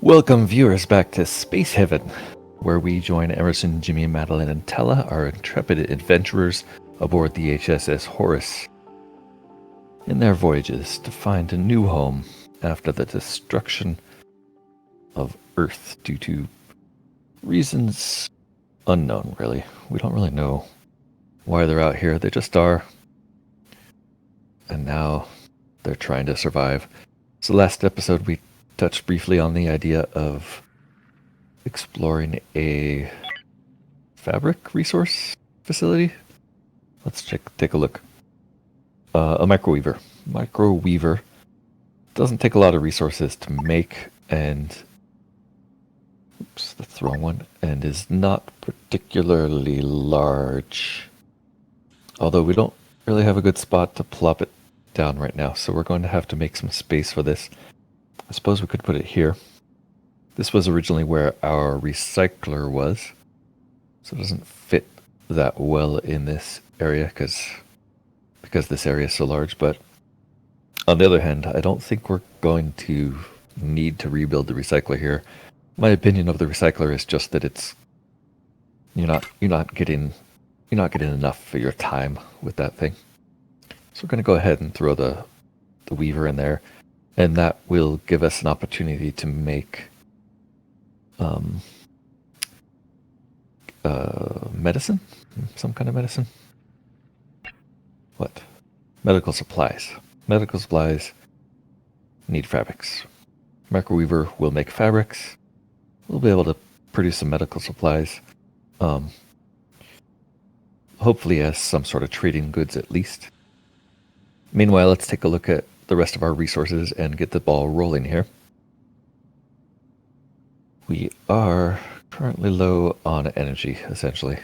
Welcome, viewers, back to Space Heaven, where we join Emerson, Jimmy, Madeline, and Tella, our intrepid adventurers aboard the HSS Horus, in their voyages to find a new home after the destruction of Earth due to reasons unknown, really. We don't really know why they're out here, they just are. And now they're trying to survive. So last episode we touched briefly on the idea of exploring a fabric resource facility. Let's take a look. A microweaver. Microweaver doesn't take a lot of resources to make, and oops, that's the wrong one, and is not particularly large. Although we don't really have a good spot to plop it down right now, so we're going to have to make some space for this. I suppose we could put it here. This was originally where our recycler was, so it doesn't fit that well in this area because this area is so large. But on the other hand, I don't think we're going to need to rebuild the recycler here. My opinion of the recycler is just that it's you're not getting enough for your time with that thing. So we're going to go ahead and throw the weaver in there. And that will give us an opportunity to make medicine? Some kind of medicine? What? Medical supplies. Medical supplies need fabrics. Microweaver will make fabrics. We'll be able to produce some medical supplies. Hopefully as some sort of trading goods at least. Meanwhile, let's take a look at the rest of our resources and get the ball rolling here. We are currently low on energy, essentially,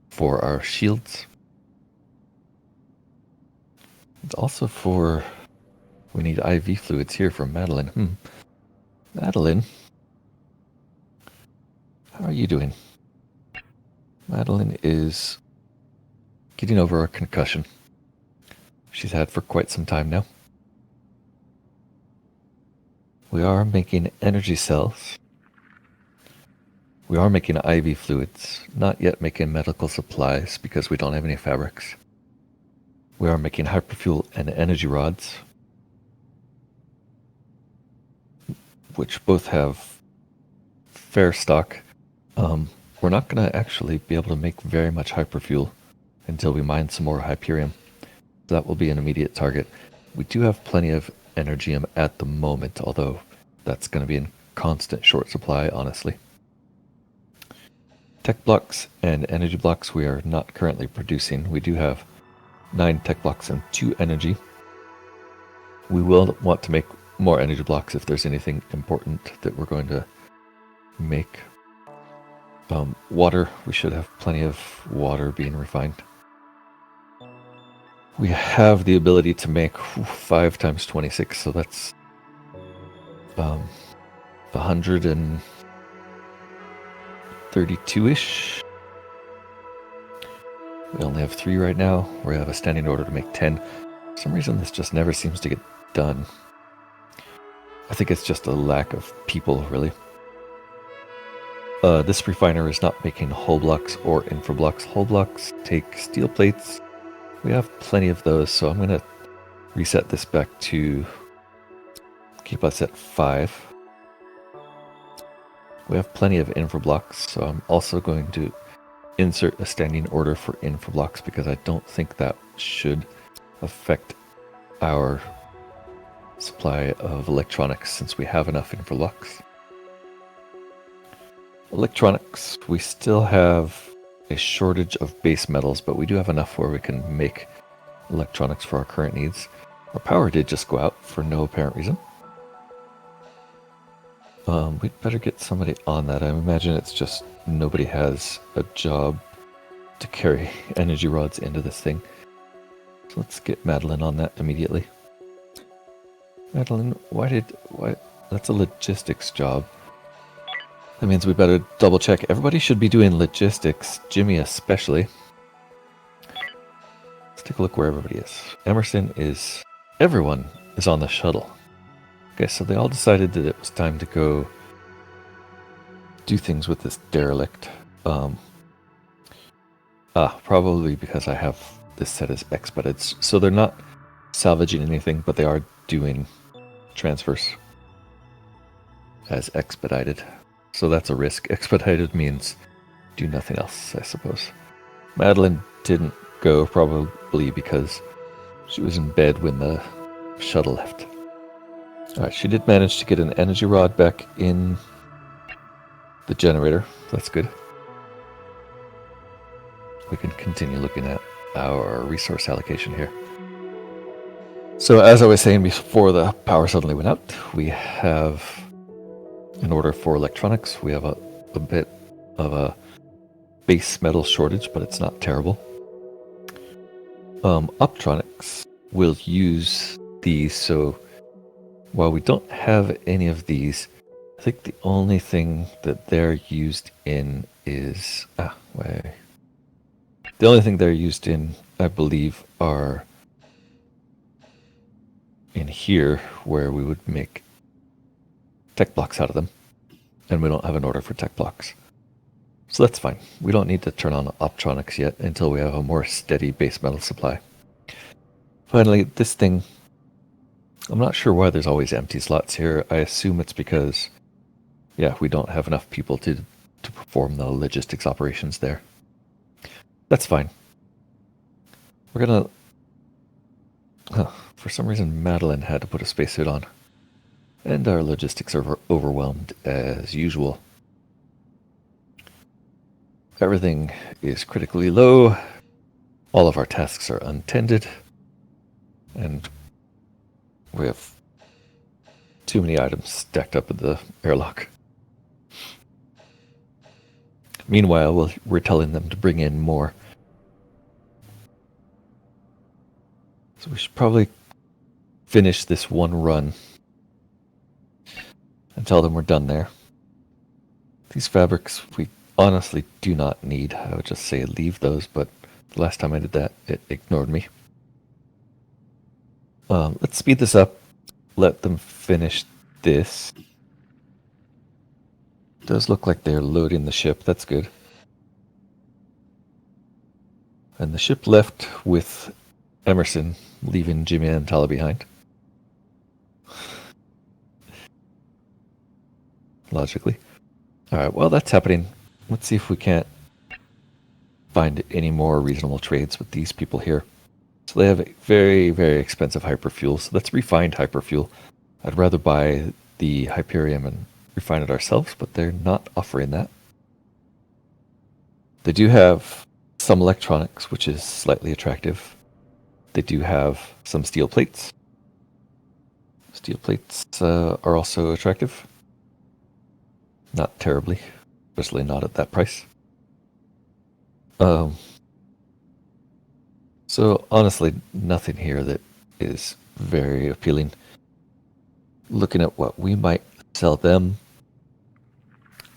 for our shields. And also we need IV fluids here for Madeline. Madeline, how are you doing? Madeline is getting over a concussion she's had for quite some time now. We are making energy cells. We are making IV fluids, not yet making medical supplies because we don't have any fabrics. We are making hyperfuel and energy rods, which both have fair stock. We're not going to actually be able to make very much hyperfuel until we mine some more hyperium. That will be an immediate target. We do have plenty of energium at the moment, although that's going to be in constant short supply, honestly. Tech blocks and energy blocks we are not currently producing. We do have 9 tech blocks and 2 energy. We will want to make more energy blocks if there's anything important that we're going to make. Water, we should have plenty of water being refined. We have the ability to make 5 times 26, so that's 132-ish. We only have 3 right now. We have a standing order to make 10. For some reason, this just never seems to get done. I think it's just a lack of people, really. This refiner is not making hull blocks or infra blocks. Hull blocks take steel plates. We have plenty of those, so I'm going to reset this back to keep us at 5. We have plenty of infra blocks, so I'm also going to insert a standing order for infra blocks because I don't think that should affect our supply of electronics since we have enough infra blocks. Electronics, we still have a shortage of base metals, but we do have enough where we can make electronics for our current needs. Our power did just go out for no apparent reason. We'd better get somebody on that. I imagine it's just nobody has a job to carry energy rods into this thing. So let's get Madeline on that immediately. Madeline, why? That's a logistics job. That means we better double check. Everybody should be doing logistics, Jimmy especially. Let's take a look where everybody is. Everyone is on the shuttle. Okay, so they all decided that it was time to go do things with this derelict. Probably because I have this set as expedited. So they're not salvaging anything, but they are doing transfers as expedited. So that's a risk. Expedited means do nothing else, I suppose. Madeline didn't go probably because she was in bed when the shuttle left. Alright, she did manage to get an energy rod back in the generator. That's good. We can continue looking at our resource allocation here. So as I was saying before the power suddenly went out, we have an order for electronics. We have a bit of a base metal shortage, but it's not terrible. Optronics will use these, so while we don't have any of these, I think the only thing that they're used in is... The only thing they're used in, I believe, are in here, where we would make tech blocks out of them, and we don't have an order for tech blocks. So that's fine. We don't need to turn on optronics yet until we have a more steady base metal supply. Finally, this thing, I'm not sure why there's always empty slots here. I assume it's because, we don't have enough people to perform the logistics operations there. That's fine. We're gonna... for some reason, Madeline had to put a spacesuit on. And our logistics are overwhelmed as usual. Everything is critically low. All of our tasks are untended. And we have too many items stacked up in the airlock. Meanwhile, we're telling them to bring in more. So we should probably finish this one run and tell them we're done there. These fabrics we honestly do not need. I would just say leave those, but the last time I did that, it ignored me. Let's speed this up. Let them finish this. Does look like they're loading the ship. That's good. And the ship left with Emerson, leaving Jimmy and Tala behind. Logically. Alright, well, that's happening. Let's see if we can't find any more reasonable trades with these people here. So they have a very, very expensive hyperfuel. So let's refine hyperfuel. I'd rather buy the hyperium and refine it ourselves, but they're not offering that. They do have some electronics, which is slightly attractive. They do have some steel plates. Steel plates are also attractive. Not terribly, especially not at that price. So honestly, nothing here that is very appealing. Looking at what we might sell them,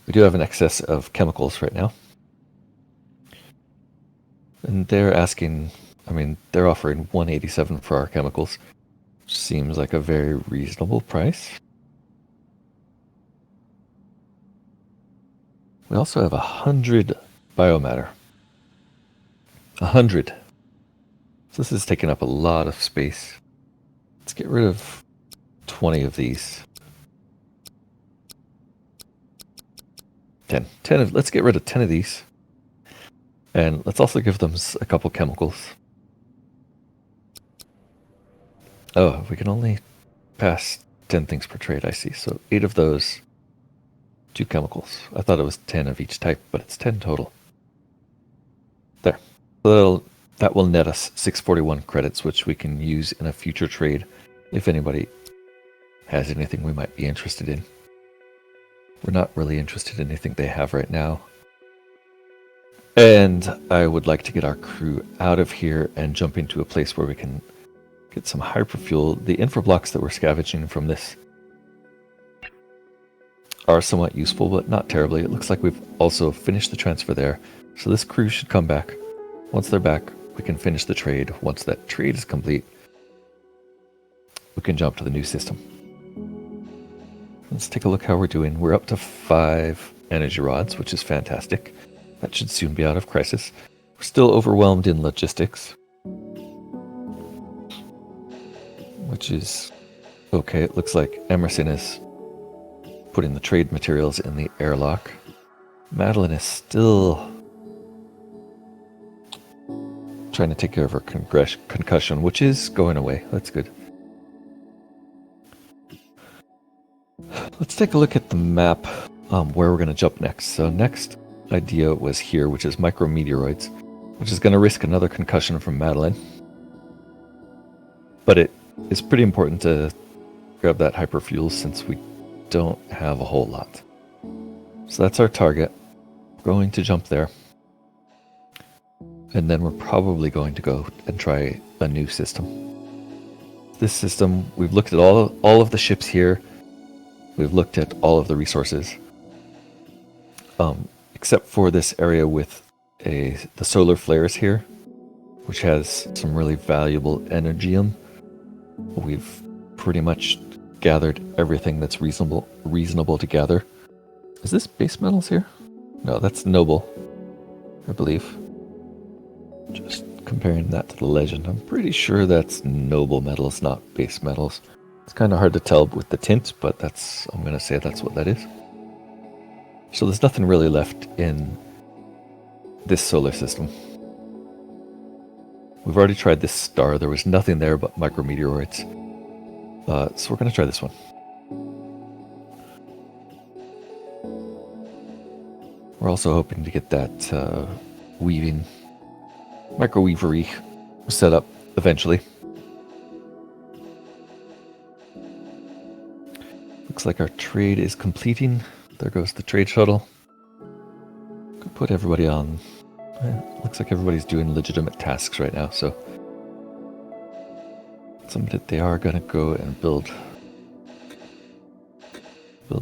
we do have an excess of chemicals right now. And they're asking, they're offering 187 for our chemicals, which seems like a very reasonable price. We also have 100 biomatter. 100. So this is taking up a lot of space. Let's get rid of 20 of these. 10. Let's get rid of 10 of these. And let's also give them a couple chemicals. Oh, we can only pass 10 things per trade, I see. So 8 of those, 2 chemicals. I thought it was 10 of each type, but it's 10 total. There. So that will net us 641 credits, which we can use in a future trade if anybody has anything we might be interested in. We're not really interested in anything they have right now. And I would like to get our crew out of here and jump into a place where we can get some hyperfuel. The infra blocks that we're scavenging from this are somewhat useful, but not terribly. It looks like we've also finished the transfer there. So this crew should come back. Once they're back, we can finish the trade. Once that trade is complete, we can jump to the new system. let's take a look how we're doing. We're up to 5 energy rods, which is fantastic. That should soon be out of crisis. We're still overwhelmed in logistics, which is okay. It looks like Emerson is putting the trade materials in the airlock. Madeline is still trying to take care of her concussion, which is going away. That's good. Let's take a look at the map where we're going to jump next. So next idea was here, which is micrometeoroids, which is going to risk another concussion from Madeline. But it is pretty important to grab that hyperfuel since we don't have a whole lot. So that's our target. We're going to jump there. And then we're probably going to go and try a new system. This system, we've looked at all of the ships here. We've looked at all of the resources. Except for this area with the solar flares here, which has some really valuable energium. We've pretty much gathered everything that's reasonable to gather. Is this base metals here? No, that's noble, I believe. Just comparing that to the legend, I'm pretty sure that's noble metals, not base metals. It's kind of hard to tell with the tint, but I'm going to say that's what that is. So there's nothing really left in this solar system. We've already tried this star. There was nothing there but micrometeoroids. So we're going to try this one. We're also hoping to get that weaving microweavery set up eventually. Looks like our trade is completing. There goes the trade shuttle. Could put everybody on. Looks like everybody's doing legitimate tasks right now, so something they are going to go and build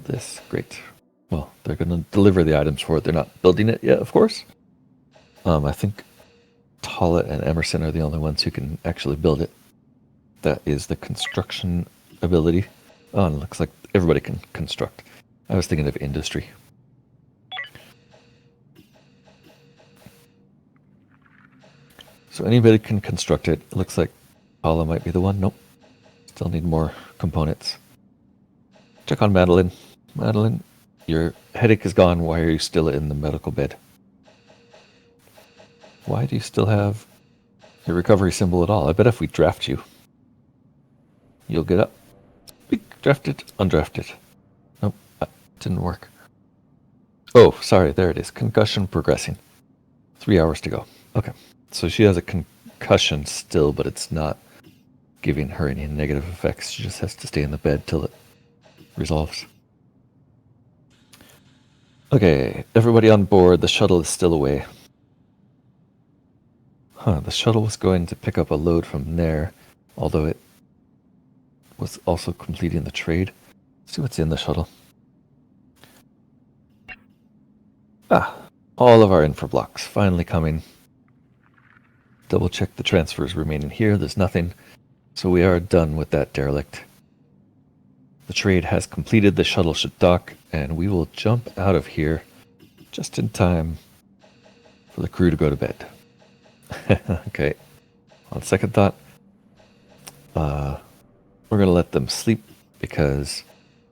this. Great. Well, they're going to deliver the items for it. They're not building it yet, of course. I think Tollett and Emerson are the only ones who can actually build it. That is the construction ability. Oh, and it looks like everybody can construct. I was thinking of industry. So anybody can construct it. It looks like Paula might be the one. Nope. Still need more components. Check on Madeline. Madeline, your headache is gone. Why are you still in the medical bed? Why do you still have your recovery symbol at all? I bet if we draft you, you'll get up. Drafted, undrafted. Nope, that didn't work. Oh, sorry, there it is. Concussion progressing. 3 hours to go. Okay, so she has a concussion still, but it's not giving her any negative effects. She just has to stay in the bed till it resolves. Okay, everybody on board. The shuttle is still away. The shuttle was going to pick up a load from there, although it was also completing the trade. Let's see what's in the shuttle. All of our infra blocks finally coming. Double check the transfers remaining here. There's nothing. So we are done with that derelict. The trade has completed. The shuttle should dock, and we will jump out of here just in time for the crew to go to bed. Okay. On second thought, we're going to let them sleep because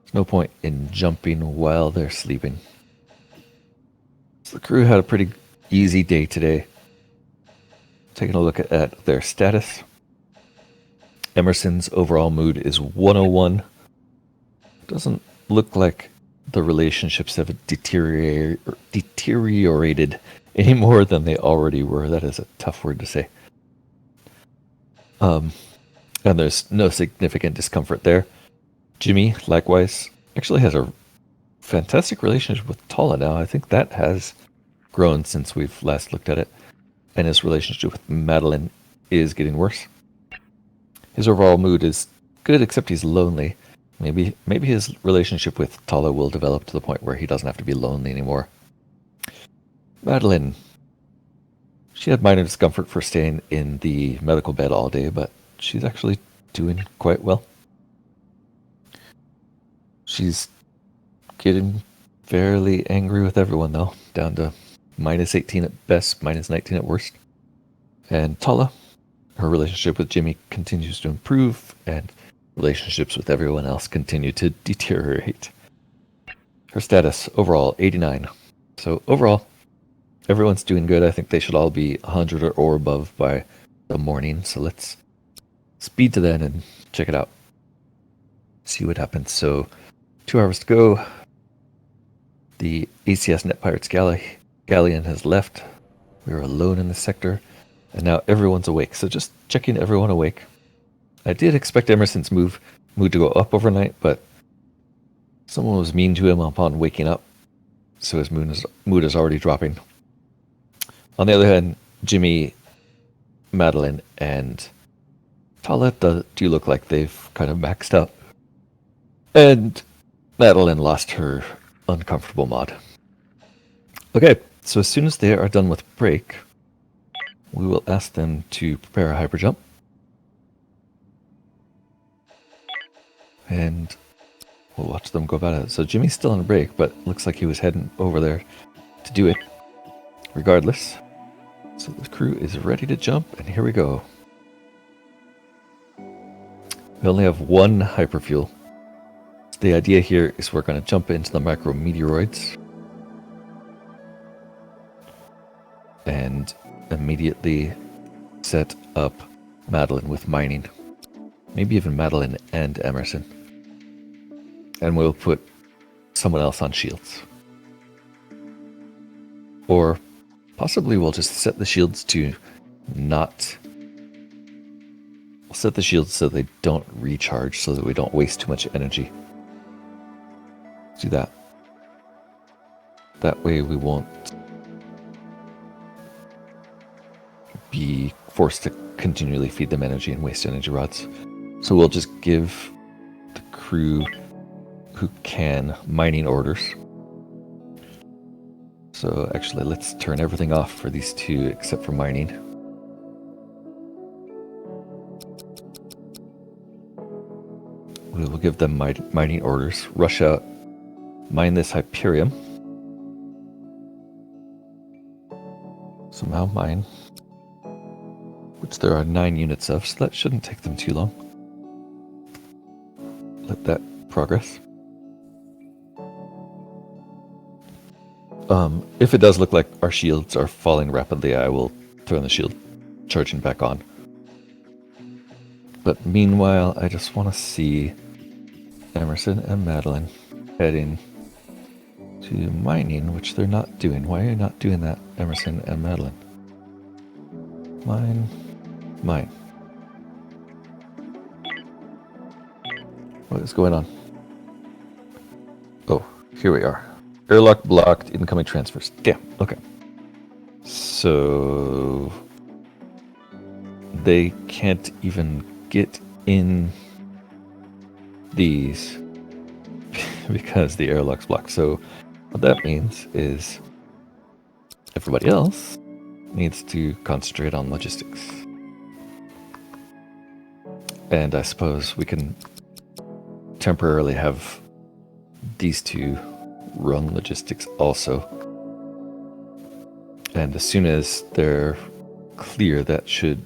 there's no point in jumping while they're sleeping. So the crew had a pretty easy day today. Taking a look at their status. Emerson's overall mood is 101. Doesn't look like the relationships have deteriorated any more than they already were. That is a tough word to say. And there's no significant discomfort there. Jimmy, likewise, actually has a fantastic relationship with Tala now. I think that has grown since we've last looked at it. And his relationship with Madeline is getting worse. His overall mood is good, except he's lonely. Maybe his relationship with Tala will develop to the point where he doesn't have to be lonely anymore. Madeline. She had minor discomfort for staying in the medical bed all day, but she's actually doing quite well. She's getting fairly angry with everyone, though. Down to -18 at best, -19 at worst. And Tala, her relationship with Jimmy continues to improve, and relationships with everyone else continue to deteriorate. Her status, overall, 89. So overall, everyone's doing good. I think they should all be 100 or above by the morning. So let's speed to that and check it out. See what happens. So 2 hours to go. The ACS Net Pirates Galleon has left. We're alone in the sector. And now everyone's awake. So just checking everyone awake. I did expect Emerson's mood to go up overnight, but someone was mean to him upon waking up. So his mood is already dropping. On the other hand, Jimmy, Madeline, and Tala do look like they've kind of maxed up. And Madeline lost her uncomfortable mod. Okay, so as soon as they are done with break, we will ask them to prepare a hyper jump. And we'll watch them go about it. So Jimmy's still on break, but looks like he was heading over there to do it regardless. So the crew is ready to jump, and here we go. We only have one hyperfuel. So the idea here is we're going to jump into the micrometeoroids and immediately set up Madeline with mining. Maybe even Madeline and Emerson. And we'll put someone else on shields. Or possibly we'll just set the shields to not... We'll set the shields so they don't recharge, so that we don't waste too much energy. Let's do that. That way we won't be forced to continually feed them energy and waste energy rods. So we'll just give the crew who can mining orders. So actually, let's turn everything off for these two except for mining. We will give them mining orders. Rush out, mine this hyperium. Somehow mine, which there are 9 units of, so that shouldn't take them too long. Let that progress. If it does look like our shields are falling rapidly, I will turn the shield charging back on. But meanwhile, I just want to see Emerson and Madeline heading to mining, which they're not doing. Why are you not doing that, Emerson and Madeline? Mine. What is going on? Oh, here we are. Airlock blocked, incoming transfers. Damn, okay. So they can't even get in these because the airlock's blocked. So what that means is everybody else needs to concentrate on logistics. And I suppose we can temporarily have these two run logistics also. And as soon as they're clear, that should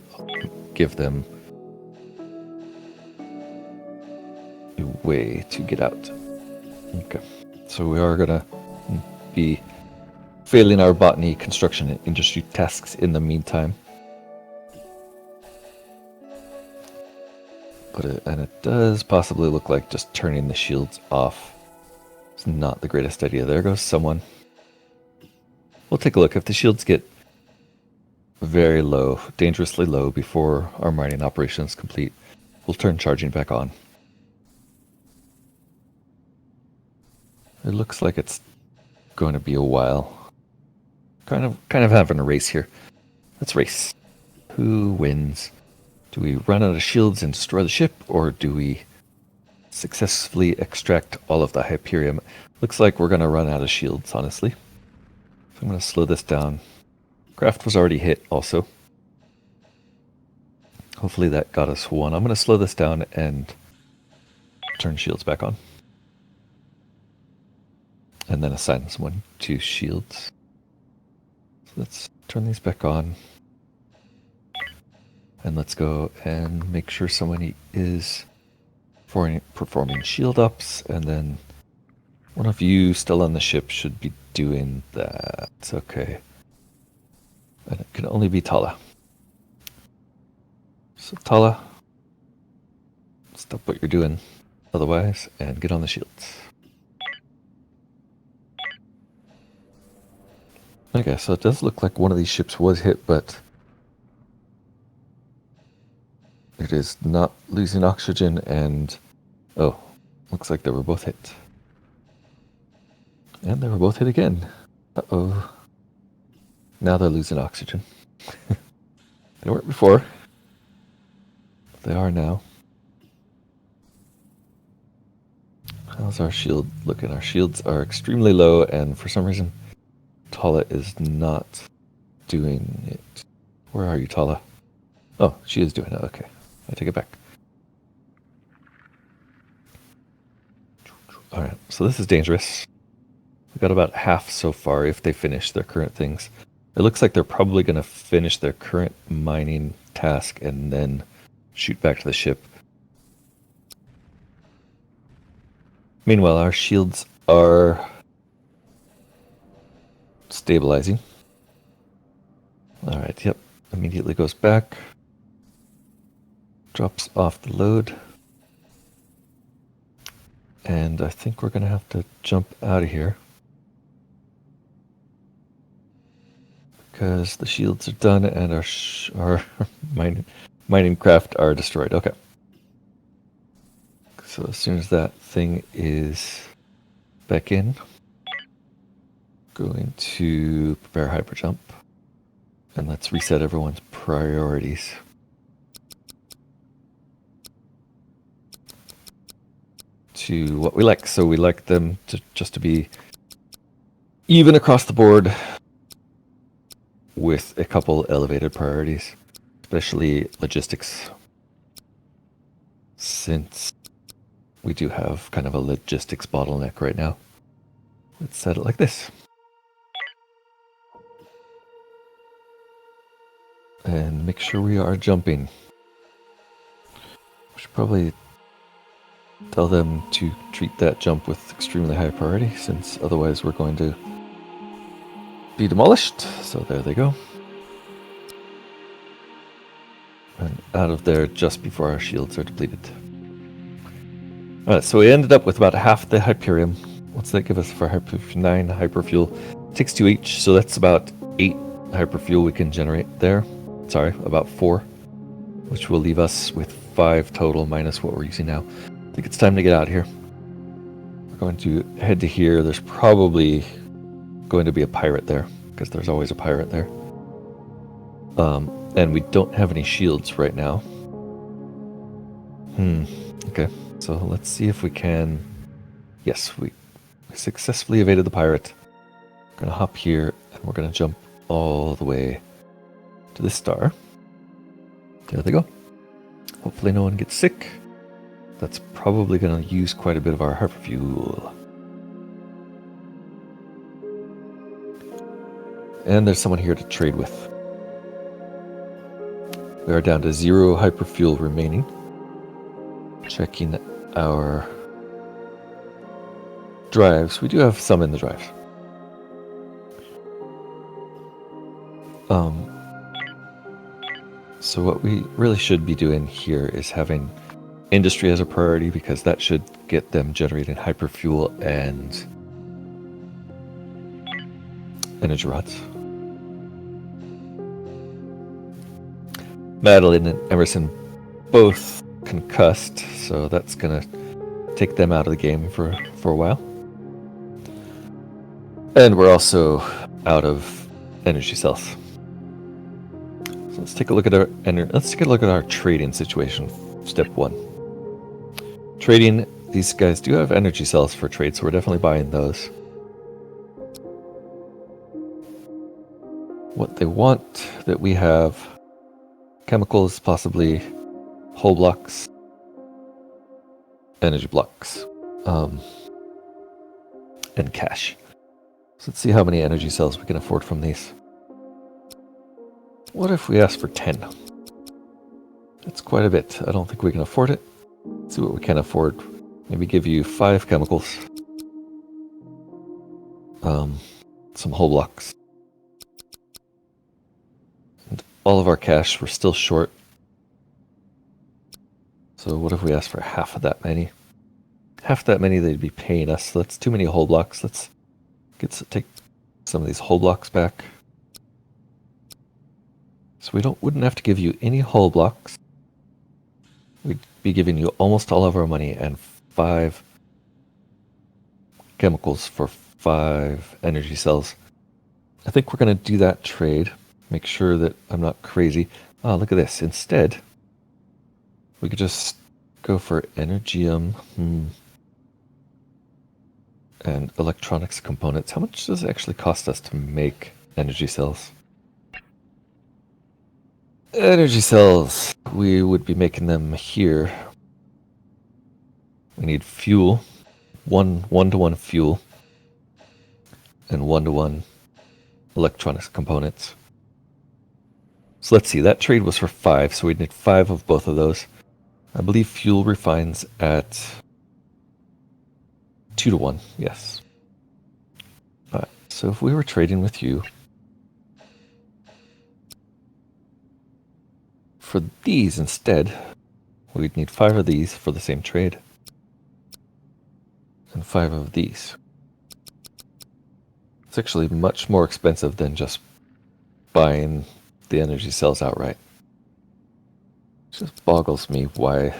give them a way to get out. Okay, so we are gonna be failing our botany, construction, and industry tasks in the meantime. But it does possibly look like just turning the shields off. It's not the greatest idea. There goes someone. We'll take a look. If the shields get very low, dangerously low, before our mining operation is complete, we'll turn charging back on. It looks like it's going to be a while. Kind of having a race here. Let's race. Who wins? Do we run out of shields and destroy the ship, or do we successfully extract all of the hyperium? Looks like we're going to run out of shields, honestly. So I'm going to slow this down. Craft was already hit also. Hopefully that got us one. I'm going to slow this down and turn shields back on. and then assign someone to shields. So let's turn these back on. And let's go and make sure someone is performing shield ups, and then one of you still on the ship should be doing that. Okay. And it can only be Tala. So Tala, stop what you're doing otherwise and get on the shields. Okay, so it does look like one of these ships was hit, but it is not losing oxygen, and oh, looks like they were both hit. And they were both hit again. Uh-oh. Now they're losing oxygen. They weren't before. They are now. How's our shield looking? Our shields are extremely low, and for some reason, Tala is not doing it. Where are you, Tala? Oh, she is doing it. Okay. I take it back. Alright, so this is dangerous. We've got about half so far if they finish their current things. It looks like they're probably going to finish their current mining task and then shoot back to the ship. Meanwhile, our shields are stabilizing. Alright, yep. Immediately goes back. Drops off the load. And I think we're going to have to jump out of here. Because the shields are done and our mining craft are destroyed. Okay. So as soon as that thing is back in, going to prepare hyper jump. And let's reset everyone's priorities. To what we like. So we like them to just to be even across the board with a couple elevated priorities, especially logistics, since we do have kind of a logistics bottleneck right now. Let's set it like this. And make sure we are jumping. We should probably tell them to treat that jump with extremely high priority, since otherwise we're going to be demolished. So there they go. And out of there just before our shields are depleted. Alright, so we ended up with about half the hyperium. What's that give us for 9 hyperfuel? Takes 2 each, so that's about 8 hyperfuel we can generate there. Sorry, about 4, which will leave us with 5 total minus what we're using now. I think it's time to get out of here. We're going to head to here. There's probably going to be a pirate there, because there's always a pirate there. And we don't have any shields right now. Okay, so let's see if we can... Yes, we successfully evaded the pirate. We're going to hop here, and we're going to jump all the way to this star. There they go. Hopefully no one gets sick. That's probably going to use quite a bit of our hyperfuel. And there's someone here to trade with. We are down to 0 hyperfuel remaining. Checking our drives. We do have some in the drives. So what we really should be doing here is having industry as a priority, because that should get them generating hyperfuel and energy rods. Madeline and Emerson both concussed, so that's gonna take them out of the game for a while. And we're also out of energy cells. So let's take a look at our trading situation. Step 1. Trading. These guys do have energy cells for trade, so we're definitely buying those. What they want that we have: chemicals, possibly hull blocks, energy blocks. and cash. So let's see how many energy cells we can afford from these. What if we ask for 10? That's quite a bit. I don't think we can afford it. Let's see what we can afford. Maybe give you 5 chemicals. Some whole blocks. And all of our cash, we're still short. So what if we ask for half of that many? Half that many they'd be paying us. That's too many whole blocks. Let's take some of these whole blocks back. So we wouldn't have to give you any whole blocks. We'd be giving you almost all of our money and 5 chemicals for 5 energy cells. I think we're going to do that trade. Make sure that I'm not crazy. Oh, look at this. Instead, we could just go for Energium and electronics components. How much does it actually cost us to make energy cells? Energy cells. We would be making them here. We need fuel. 1-to-1 fuel. And 1-to-1 electronics components. So let's see. That trade was for 5, so we'd need 5 of both of those. I believe fuel refines at 2-to-1. Yes. Alright, so if we were trading with you for these instead, we'd need 5 of these for the same trade. And 5 of these. It's actually much more expensive than just buying the energy cells outright. It just boggles me why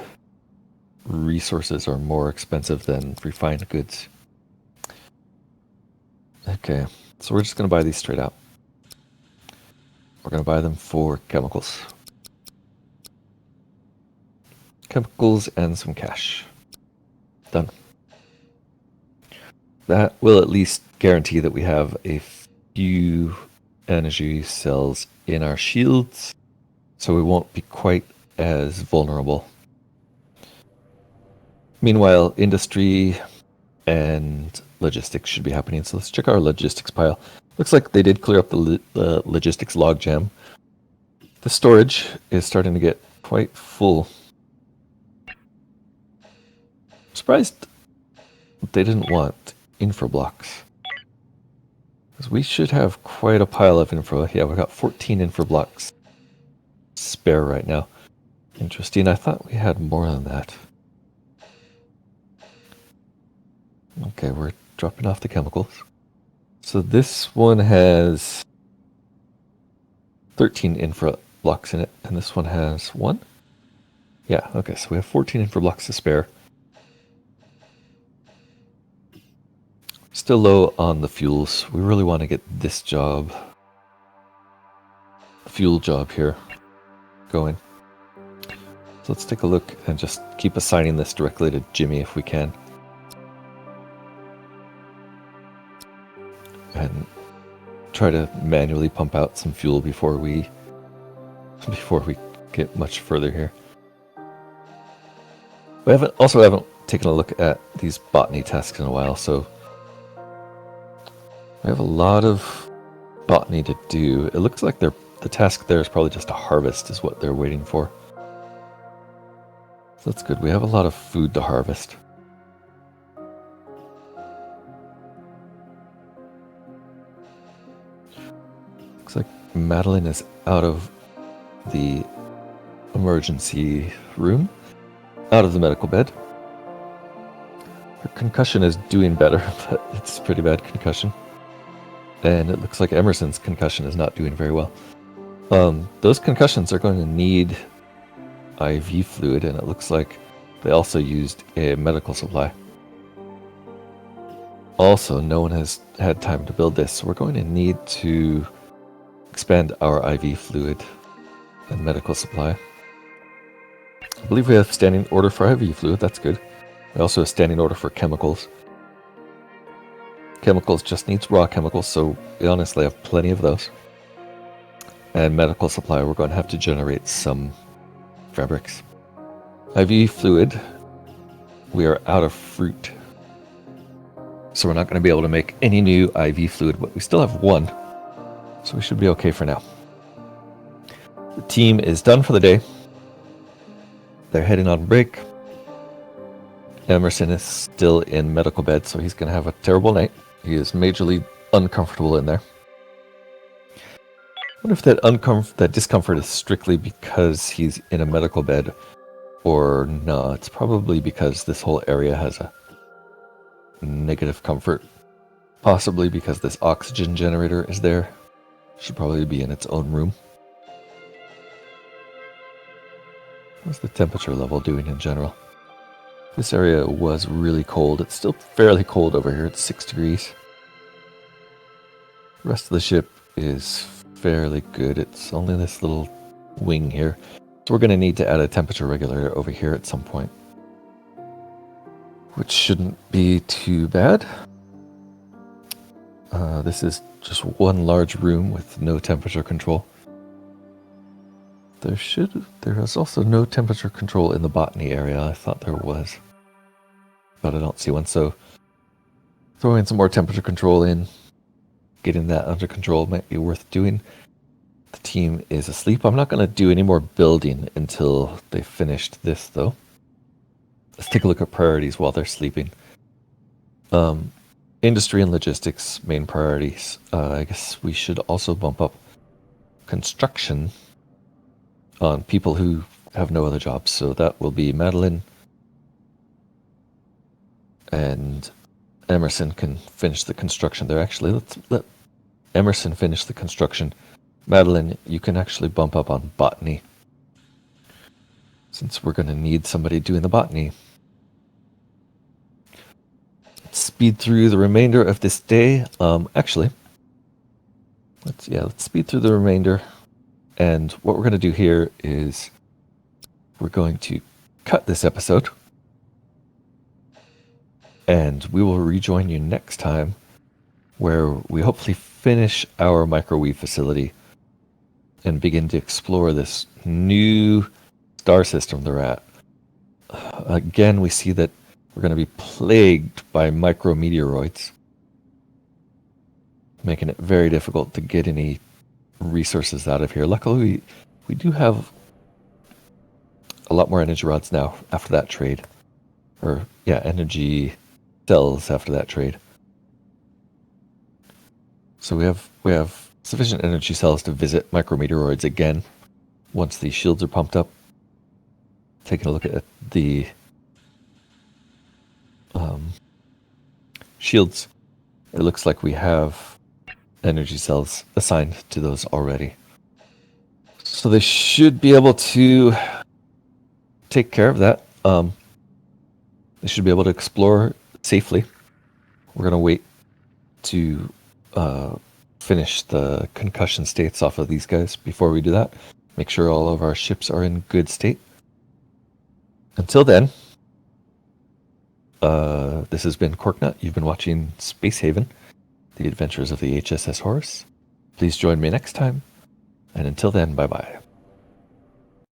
resources are more expensive than refined goods. Okay, so we're just going to buy these straight out. We're going to buy them for chemicals. Chemicals and some cash. Done. That will at least guarantee that we have a few energy cells in our shields, so we won't be quite as vulnerable. Meanwhile, industry and logistics should be happening, so let's check our logistics pile. Looks like they did clear up the logistics logjam. The storage is starting to get quite full. I'm surprised they didn't want infra blocks. Because we should have quite a pile of infra. Yeah, we've got 14 infra blocks spare right now. Interesting. I thought we had more than that. Okay, we're dropping off the chemicals. So this one has 13 infra blocks in it, and this one has 1? Yeah, okay, so we have 14 infra blocks to spare. Still low on the fuels. We really want to get this job, the fuel job here, going. So let's take a look and just keep assigning this directly to Jimmy if we can. And try to manually pump out some fuel before we get much further here. We haven't taken a look at these botany tasks in a while, so we have a lot of botany to do. It looks like the task there is probably just a harvest is what they're waiting for. So that's good. We have a lot of food to harvest. Looks like Madeline is out of the emergency room, out of the medical bed. Her concussion is doing better, but it's pretty bad concussion. And it looks like Emerson's concussion is not doing very well. Those concussions are going to need IV fluid, and it looks like they also used a medical supply. Also, no one has had time to build this, so we're going to need to expand our IV fluid and medical supply. I believe we have standing order for IV fluid, that's good. We also have standing order for chemicals. Chemicals just needs raw chemicals, so we honestly have plenty of those. And medical supply, we're going to have to generate some fabrics. IV fluid, we are out of fruit. So we're not going to be able to make any new IV fluid, but we still have one. So we should be okay for now. The team is done for the day. They're heading on break. Emerson is still in medical bed, so he's going to have a terrible night. He is majorly uncomfortable in there. I wonder if that discomfort is strictly because he's in a medical bed, or no, it's probably because this whole area has a negative comfort. Possibly because this oxygen generator is there. Should probably be in its own room. What's the temperature level doing in general? This area was really cold. It's still fairly cold over here. It's 6 degrees. The rest of the ship is fairly good. It's only this little wing here. So we're going to need to add a temperature regulator over here at some point, which shouldn't be too bad. This is just one large room with no temperature control. There is also no temperature control in the botany area. I thought there was, but I don't see one. So throwing some more temperature control in, getting that under control might be worth doing. The team is asleep. I'm not going to do any more building until they finished this, though. Let's take a look at priorities while they're sleeping. Industry and logistics, main priorities. I guess we should also bump up construction on people who have no other jobs. So that will be Madeline, and Emerson can finish the construction there. Actually, let's let Emerson finish the construction. Madeline, you can actually bump up on botany, since we're going to need somebody doing the botany. Let's speed through the remainder of this day. Actually, let's speed through the remainder. And what we're going to do here is we're going to cut this episode, and we will rejoin you next time, where we hopefully finish our microwave facility and begin to explore this new star system they're at. Again, we see that we're going to be plagued by micrometeoroids, making it very difficult to get any resources out of here. Luckily, we do have a lot more energy rods now after that trade. Or, yeah, energy cells after that trade. So we have sufficient energy cells to visit micrometeoroids again once the shields are pumped up. Taking a look at the shields, it looks like we have energy cells assigned to those already. So they should be able to take care of that. They should be able to explore safely. We're going to wait to finish the concussion states off of these guys before we do that. Make sure all of our ships are in good state. Until then, this has been Corknut. You've been watching Space Haven, The Adventures of the HSS Horus. Please join me next time, and until then, bye-bye.